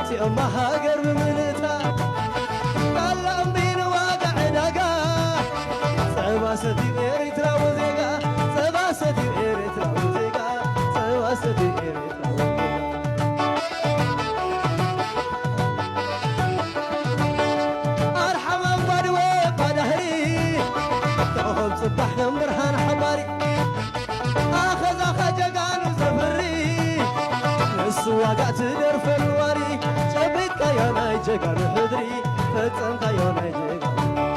كلتي أما هاجر بمنتا قال بين واقع دقا سباستي إريترا وزيقا سباستي إريترا وزيقا سباستي إريترا وزيقا أرحم بدوي بدهري تأهم صبح برهان حباري أخذ جقان زفري السواقات درف الوري شبك يا ناي جقان حدري فتنت يا ناي جقان